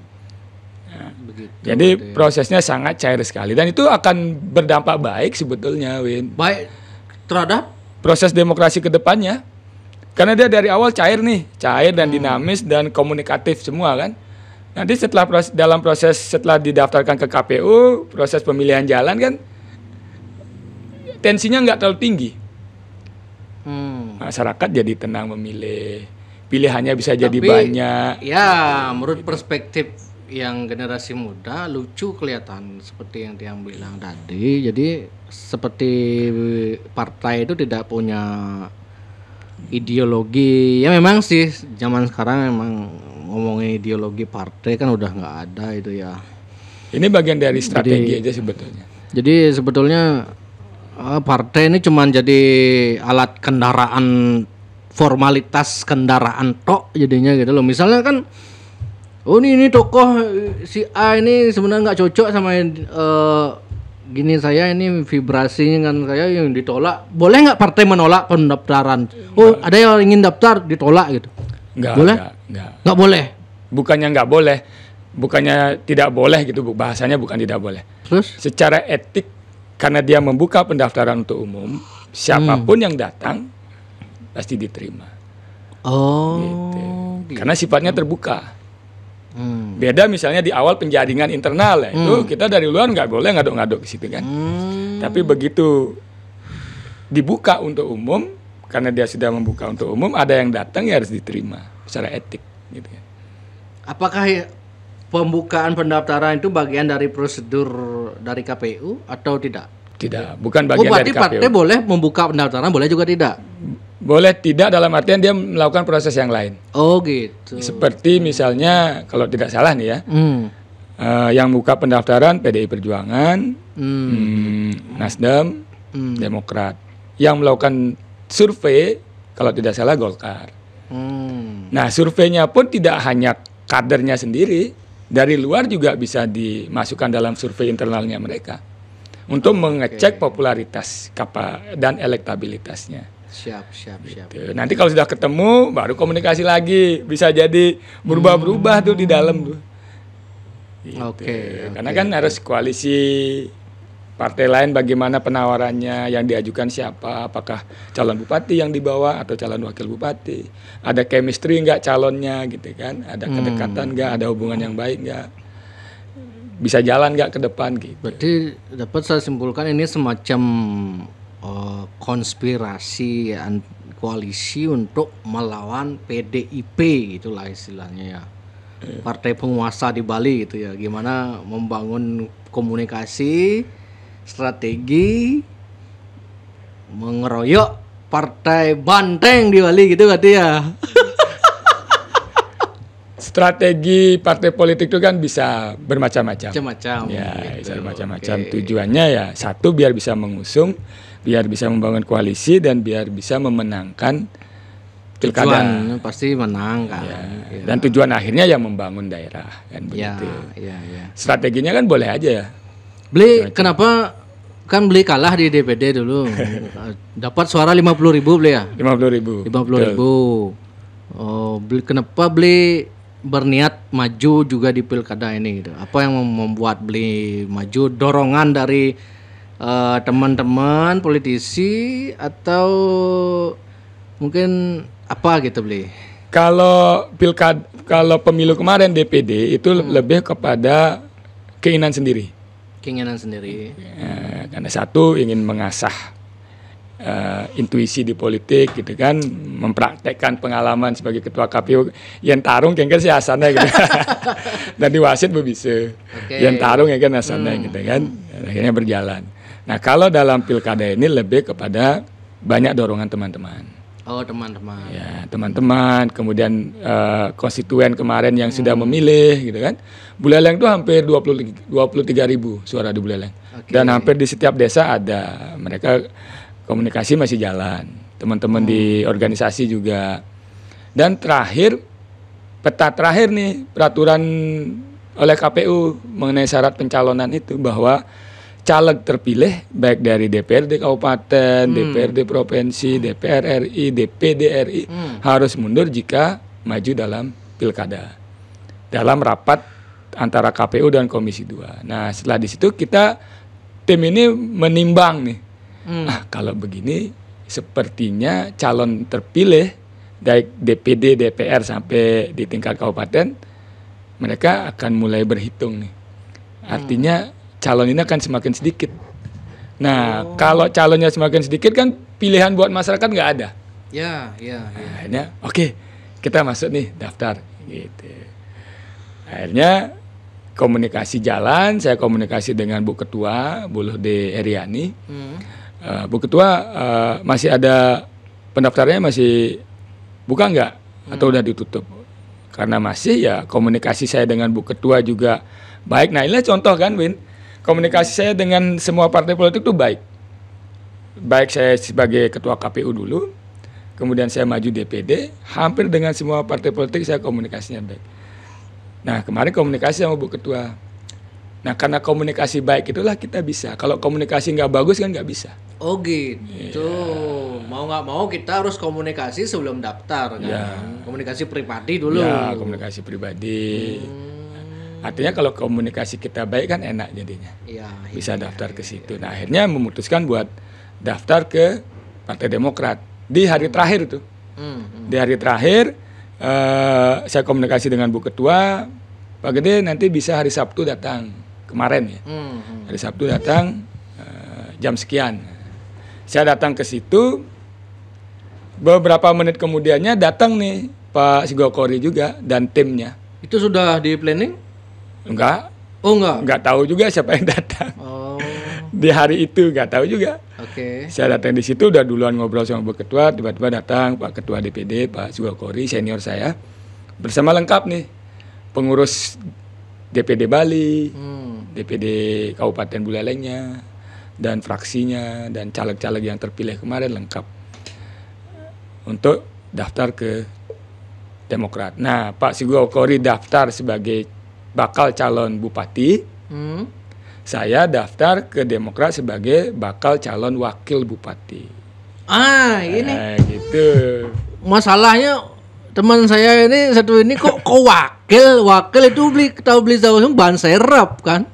Nah, jadi prosesnya sangat cair sekali dan itu akan berdampak baik sebetulnya, Win. Baik terhadap proses demokrasi ke depannya. Karena dia dari awal cair dan dinamis dan komunikatif semua kan. Nanti setelah setelah didaftarkan ke KPU, proses pemilihan jalan kan tensinya nggak terlalu tinggi. Masyarakat jadi tenang memilih. Pilihannya bisa jadi Tapi, banyak. Ya, menurut perspektif yang generasi muda lucu kelihatan seperti yang dia bilang tadi. Jadi seperti partai itu tidak punya ideologi. Ya memang sih zaman sekarang emang ngomongin ideologi partai kan udah nggak ada itu ya. Ini bagian dari strategi aja sebetulnya. Jadi sebetulnya partai ini cuman jadi alat kendaraan, formalitas kendaraan tok jadinya gitu loh. Misalnya kan ini tokoh si A ini sebenarnya nggak cocok sama gini, saya ini vibrasinya kan saya yang ditolak. Boleh nggak partai menolak pendaftaran? Ada yang ingin daftar ditolak gitu. Enggak, boleh? Nggak boleh. Bukannya nggak boleh, bukannya tidak boleh gitu, Bu. Bahasanya bukan tidak boleh. Terus Secara etik, karena dia membuka pendaftaran untuk umum, siapapun yang datang pasti diterima. Gitu. Karena sifatnya terbuka. Beda misalnya di awal penjaringan internal ya, itu kita dari luar nggak boleh ngaduk-ngaduk ke situ kan. Tapi begitu dibuka untuk umum, karena dia sudah membuka untuk umum, ada yang datang ya harus diterima secara etik gitu ya. apakah pembukaan pendaftaran itu bagian dari prosedur dari KPU atau tidak? Tidak, bukan bagian dari berarti KPU. partai boleh membuka pendaftaran, boleh juga tidak? Boleh tidak dalam artian dia melakukan proses yang lain. Oh gitu. Seperti misalnya kalau tidak salah nih ya, yang buka pendaftaran PDI Perjuangan, Nasdem, Demokrat. Yang melakukan survei kalau tidak salah Golkar. Nah surveinya pun tidak hanya kadernya sendiri, dari luar juga bisa dimasukkan dalam survei internalnya mereka untuk mengecek popularitas dan elektabilitasnya. Siap. Gitu. Nanti kalau sudah ketemu baru komunikasi lagi, bisa jadi berubah-berubah tuh di dalam tuh. Gitu. Oke. Karena kan harus koalisi partai lain, bagaimana penawarannya, yang diajukan siapa, apakah calon bupati yang dibawa atau calon wakil bupati, ada chemistry nggak calonnya gitu kan, ada kedekatan nggak, ada hubungan yang baik nggak, bisa jalan nggak ke depan gitu. Berarti dapat saya simpulkan ini semacam konspirasi koalisi untuk melawan PDIP itulah istilahnya ya. Partai penguasa di Bali gitu ya. Gimana membangun komunikasi, strategi mengeroyok partai banteng di Bali gitu katanya. Strategi partai politik itu kan bisa bermacam-macam. Macam-macam. Ya, gitu. bisa bermacam-macam. Tujuannya ya satu, biar bisa mengusung, biar bisa membangun koalisi, dan biar bisa memenangkan pilkada. Tujuan pasti menang kan. Ya. Dan tujuan akhirnya ya membangun daerah kan begitu. Ya. Strateginya kan boleh aja ya. Beli kenapa kan beli kalah di DPD dulu. Dapat suara 50.000 beli ya? 50.000. 50.000. Oh, kenapa beli berniat maju juga di pilkada ini gitu? Apa yang membuat beli maju? Dorongan dari teman-teman politisi atau mungkin apa gitu beli? Kalau pemilu kemarin DPD itu lebih kepada keinginan sendiri. Keinginan sendiri. Ya, karena satu ingin mengasah intuisi di politik gitu kan, mempraktekkan pengalaman sebagai ketua KPU. Yang tarung kan si asannya gitu. Dan di wasit bisa. Yang tarung ya kan asannya gitu kan. Akhirnya berjalan. Nah, kalau dalam pilkada ini lebih kepada banyak dorongan teman-teman. Oh, teman-teman. Ya, teman-teman, kemudian konstituen kemarin yang sudah memilih gitu kan. Buleleng itu hampir 23.000 suara di Buleleng. Dan hampir di setiap desa ada. Mereka komunikasi masih jalan. Teman-teman di organisasi juga. Dan terakhir, peta terakhir nih, peraturan oleh KPU mengenai syarat pencalonan itu, bahwa caleg terpilih baik dari DPRD Kabupaten, DPRD Provinsi, DPR RI, DPD RI harus mundur jika maju dalam pilkada dalam rapat antara KPU dan Komisi 2. Nah, setelah di situ tim ini menimbang nih, kalau begini sepertinya calon terpilih baik DPD, DPR sampai di tingkat kabupaten mereka akan mulai berhitung nih. Artinya calon ini akan semakin sedikit. Nah, kalau calonnya semakin sedikit kan pilihan buat masyarakat nggak ada. Ya. Nah, akhirnya oke, kita masuk nih daftar gitu. Akhirnya komunikasi jalan, saya komunikasi dengan Bu Ketua, Bu Luhde Heriani. Bu Ketua, masih ada pendaftarannya masih buka nggak? Atau udah ditutup? Karena masih, ya komunikasi saya dengan Bu Ketua juga baik. Nah inilah contoh kan Win, komunikasi saya dengan semua partai politik itu baik. Baik saya sebagai Ketua KPU dulu, kemudian saya maju DPD, hampir dengan semua partai politik saya komunikasinya baik. Nah kemarin komunikasi sama Bu Ketua. Nah karena komunikasi baik itulah kita bisa. Kalau komunikasi nggak bagus kan nggak bisa. Oh gitu. Mau nggak mau kita harus komunikasi sebelum daftar kan. Komunikasi pribadi dulu. Ya komunikasi pribadi. Artinya kalau komunikasi kita baik kan enak jadinya. Bisa daftar ke situ. Nah akhirnya memutuskan buat daftar ke Partai Demokrat di hari terakhir itu. Di hari terakhir saya komunikasi dengan Bu Ketua, Pak Gede nanti bisa hari Sabtu datang. Kemarin ya, hari Sabtu datang jam sekian. Saya datang ke situ, beberapa menit kemudiannya datang nih Pak Sigokori juga dan timnya. Itu sudah di planning? Enggak. Oh enggak? Enggak tahu juga siapa yang datang. Oh. Di hari itu enggak tahu juga. Oke. Saya datang di situ udah duluan ngobrol sama Bu Ketua, tiba-tiba datang Pak Ketua DPD, Pak Sigokori, senior saya, bersama lengkap nih pengurus DPD Bali, DPD Kabupaten Bulelengnya, dan fraksinya, dan caleg-caleg yang terpilih kemarin lengkap untuk daftar ke Demokrat. Nah, Pak Sigokori daftar sebagai bakal calon bupati, saya daftar ke Demokrat sebagai bakal calon wakil bupati. Ini gitu. Masalahnya teman saya ini satu ini kok wakil itu beli tahu ban serep kan.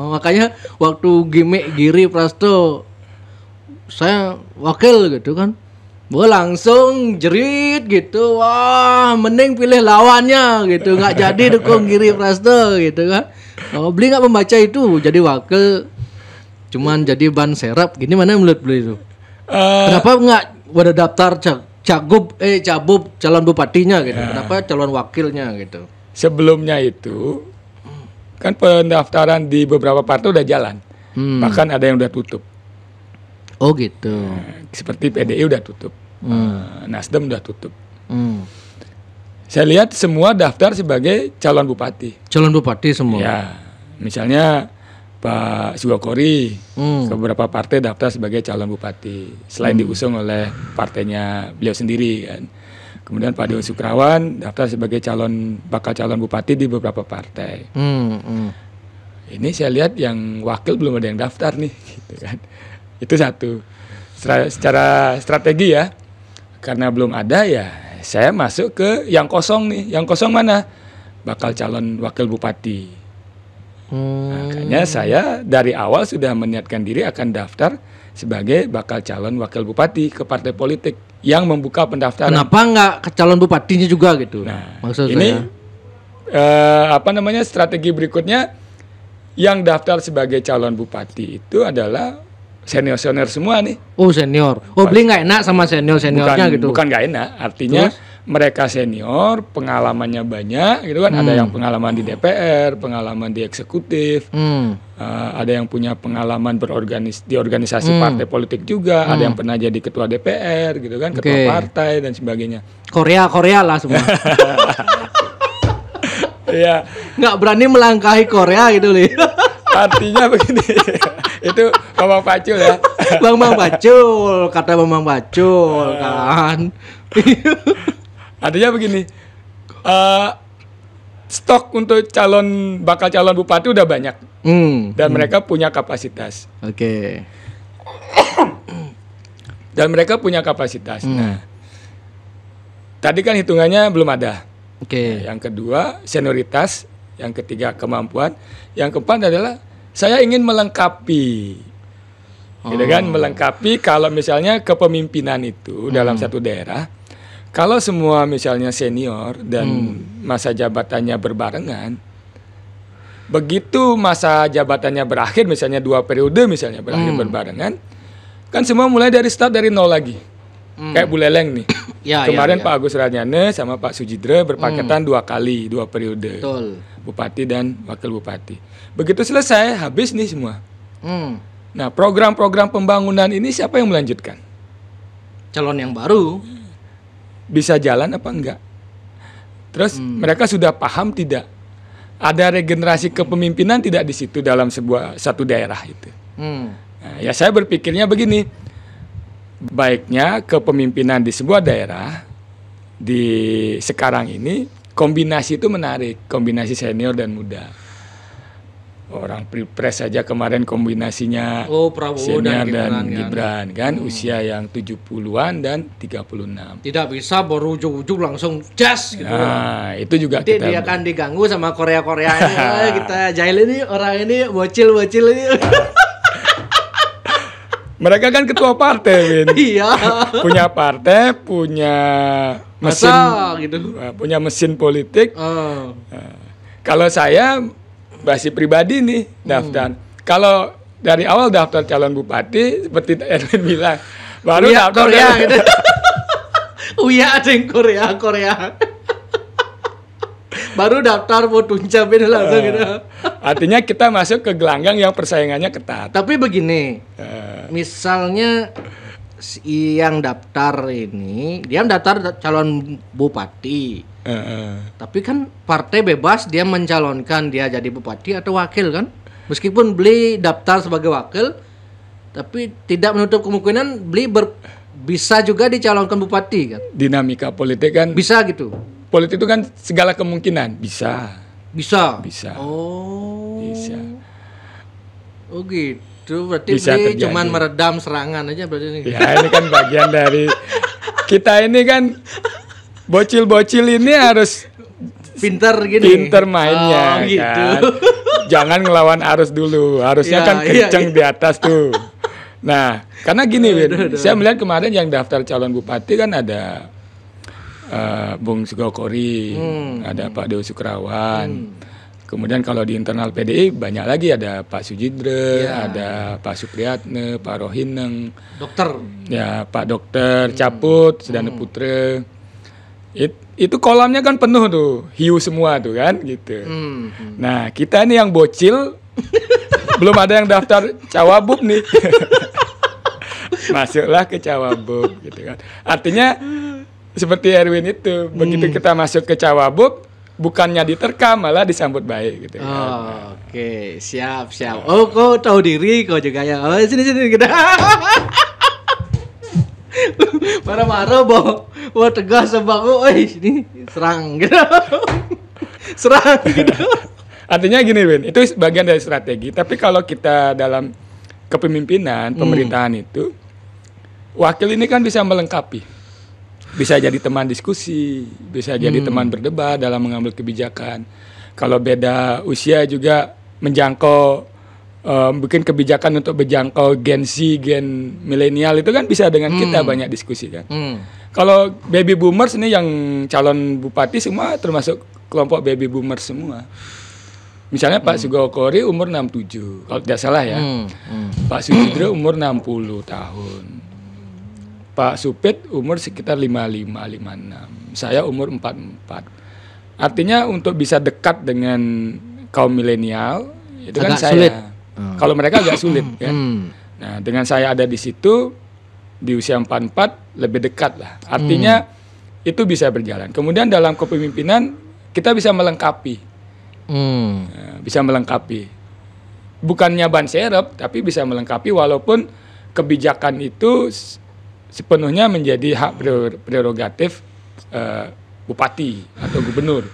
Makanya waktu gimmick Giri Prasto saya wakil gitu kan, gue langsung jerit gitu, wah mending pilih lawannya gitu, nggak jadi dukung Giri Prasto gitu kan. Beli nggak membaca itu jadi wakil cuman jadi ban serep gini, mana menurut beli itu? Kenapa nggak pada daftar cabub calon bupatinya gitu? Kenapa calon wakilnya gitu? Sebelumnya itu kan pendaftaran di beberapa partai udah jalan, bahkan ada yang udah tutup. Oh gitu. Seperti PDI udah tutup, Nasdem udah tutup. Saya lihat semua daftar sebagai calon bupati. Calon bupati semua. Ya, misalnya Pak Sigokori ke beberapa partai daftar sebagai calon bupati, selain diusung oleh partainya beliau sendiri kan. Kemudian Pak Dewa Sukrawan daftar sebagai bakal calon bupati di beberapa partai. Ini saya lihat yang wakil belum ada yang daftar nih, gitu kan. Itu satu. Secara strategi ya, karena belum ada ya, saya masuk ke yang kosong nih. Yang kosong mana? Bakal calon wakil bupati. Makanya saya dari awal sudah meniatkan diri akan daftar sebagai bakal calon wakil bupati ke partai politik yang membuka pendaftaran. Kenapa nggak ke calon bupatinya juga gitu? Nah, maksud ini saya. Strategi berikutnya yang daftar sebagai calon bupati itu adalah senior semua nih. Oh senior. Beli nggak enak sama seniornya gitu? Bukan nggak enak. Artinya mereka senior, pengalamannya banyak, gitu kan. Ada yang pengalaman di DPR, pengalaman di eksekutif, ada yang punya pengalaman di organisasi partai politik juga, ada yang pernah jadi ketua DPR, gitu kan, ketua partai dan sebagainya. Korea lah semua. Iya. Nggak berani melangkahi Korea gitu nih. Artinya begini. Itu Bambang Pacul ya. Bambang Pacul, kata Bambang Pacul kan. Artinya begini, stok untuk bakal calon bupati udah banyak, dan mereka punya kapasitas. Oke. Dan mereka punya kapasitas. Nah, tadi kan hitungannya belum ada. Oke. Nah, yang kedua senioritas, yang ketiga kemampuan, yang keempat adalah saya ingin melengkapi. Gitu kan, melengkapi kalau misalnya kepemimpinan itu dalam satu daerah. Kalau semua misalnya senior dan masa jabatannya berbarengan, begitu masa jabatannya berakhir, misalnya 2 periode misalnya berakhir berbarengan, kan semua mulai dari start dari nol lagi. Kayak Buleleng nih. Kemarin Pak Agus Rahardian sama Pak Sudjidre berpaketan 2 kali, 2 periode. Betul. Bupati dan wakil bupati. Begitu selesai, habis nih semua. Nah, program-program pembangunan ini siapa yang melanjutkan? Calon yang baru. Bisa jalan apa enggak? Terus mereka sudah paham tidak? Ada regenerasi kepemimpinan tidak di situ dalam satu daerah itu? Nah, ya saya berpikirnya begini. Baiknya kepemimpinan di sebuah daerah di sekarang ini kombinasi itu menarik, kombinasi senior dan muda. Orang Pilpres saja kemarin kombinasinya Prabowo senior dan Gibran kan usia yang 70-an dan 36. Tidak bisa baru ujung-ujung langsung jas gitu. Nah, itu juga nanti dia akan diganggu sama Korea-Korea ini. Kita jahil ini orang ini bocil-bocil ini. Mereka kan ketua partai, Win. Iya. Punya partai, punya mesin, punya mesin politik. Kalau saya masih pribadi nih daftar. Kalau dari awal daftar calon bupati, seperti Erwin bilang, baru daftar Korea gitu. Uya ada yang Korea. Baru daftar mau tuncapin langsung gitu. Artinya kita masuk ke gelanggang yang persaingannya ketat. Tapi begini, misalnya yang daftar ini, dia daftar calon bupati. Tapi kan partai bebas dia mencalonkan dia jadi bupati atau wakil kan. Meskipun beli daftar sebagai wakil, tapi tidak menutup kemungkinan beli bisa juga dicalonkan bupati kan. Dinamika politik kan. Bisa gitu. Politik itu kan segala kemungkinan. Bisa. Oh. Bisa. Oh gitu. Berarti Bisa beli terjadi. cuman meredam serangan aja berarti ini. Ya ini kan bagian dari kita ini kan bocil-bocil ini harus pinter gini. Pinter mainnya gitu. kan. Jangan ngelawan arus dulu. Harusnya kan kenceng di atas tuh. Nah, karena gini Win, saya melihat kemarin yang daftar calon bupati kan ada Bung Sugokori, ada Pak Dewa Sukrawan. Kemudian kalau di internal PDI banyak lagi, ada Pak Sudjidre, ada Pak Supriyatne, Pak Rohineng, dokter. Ya, Pak Dokter Caput, Sedana Putra. Itu kolamnya kan penuh tuh, hiu semua tuh kan gitu. Nah, kita nih yang bocil belum ada yang daftar Cawabub nih. Masuklah ke Cawabub gitu kan. Artinya seperti Erwin itu, begitu kita masuk ke Cawabub, bukannya diterkam malah disambut baik gitu. Oke, siap. Oh, kau tahu diri kau juga ya. Oh, sini gitu. Marah-marah bawa tegas sama aku. Ini serang gitu. Serang gitu. Artinya gini Win, itu bagian dari strategi. Tapi kalau kita dalam kepemimpinan, pemerintahan itu, wakil ini kan bisa melengkapi. Bisa jadi teman diskusi, bisa jadi teman berdebat dalam mengambil kebijakan. Kalau beda usia juga menjangkau, bikin kebijakan untuk menjangkau Gen Z, Gen milenial itu kan bisa dengan kita banyak diskusi kan. Kalau baby boomers ini yang calon bupati semua termasuk kelompok baby boomers semua. Misalnya Pak Sugokori umur 67, kalau tidak salah ya. Pak Sudjidre umur 60 tahun. Pak Supit umur sekitar 55, 56. Saya umur 44. Artinya untuk bisa dekat dengan kaum milenial itu kan saya. Sulit. Kalau mereka agak sulit kan. Nah, dengan saya ada di situ di usia 44 lebih dekat lah. Artinya itu bisa berjalan. Kemudian dalam kepemimpinan kita bisa melengkapi. Bisa melengkapi. Bukannya ban serep, tapi bisa melengkapi walaupun kebijakan itu sepenuhnya menjadi hak prerogatif bupati atau gubernur.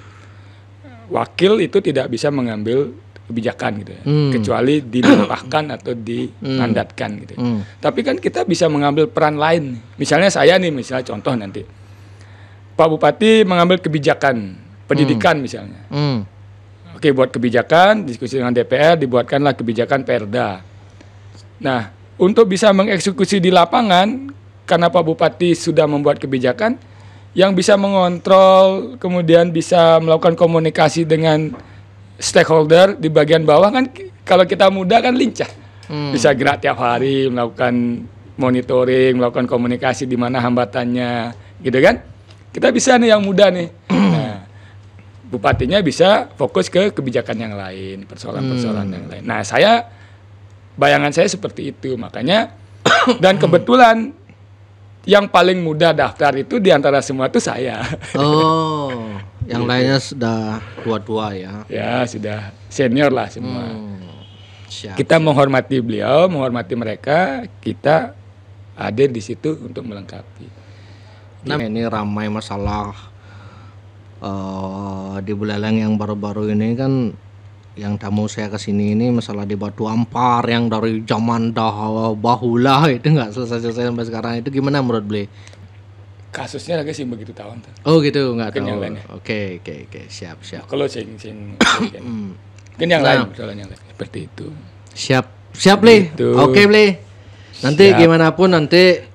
Wakil itu tidak bisa mengambil kebijakan gitu ya, kecuali dilimpahkan atau dimandatkan gitu. Tapi kan kita bisa mengambil peran lain. Misalnya saya nih, misalnya contoh nanti Pak Bupati mengambil kebijakan pendidikan misalnya. Oke, buat kebijakan, diskusi dengan DPR, dibuatkanlah kebijakan Perda. Nah, untuk bisa mengeksekusi di lapangan, karena Pak Bupati sudah membuat kebijakan, yang bisa mengontrol, kemudian bisa melakukan komunikasi dengan stakeholder di bagian bawah kan, kalau kita muda kan lincah. Bisa gerak tiap hari, melakukan monitoring, melakukan komunikasi di mana hambatannya, gitu kan? Kita bisa nih yang muda nih. Nah, bupatinya bisa fokus ke kebijakan yang lain, persoalan-persoalan yang lain. Nah, bayangan saya seperti itu, makanya dan kebetulan yang paling mudah daftar itu di antara semua itu saya. Oh, yang lainnya sudah tua-tua ya. Ya, sudah senior lah semua. Siap. Kita menghormati beliau, menghormati mereka, kita hadir di situ untuk melengkapi. Nah, ini ramai masalah di Buleleng yang baru-baru ini kan, yang tamu saya ke sini ini masalah di Batu Ampar yang dari zaman bahula itu nggak selesai-selesai sampai sekarang. Itu gimana menurut beliau? Kasusnya lagi sih begitu tahu. Oh gitu, nggak Mungkin tahu. yang lain ya. Oke, siap. Kalau sing mungkin yang lain, persoalan yang lain seperti itu. Siap Bli. Gitu. Oke Bli. Nanti Siap. gimana pun nanti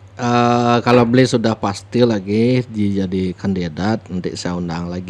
kalau Bli sudah pasti lagi jadi kandidat, nanti saya undang lagi.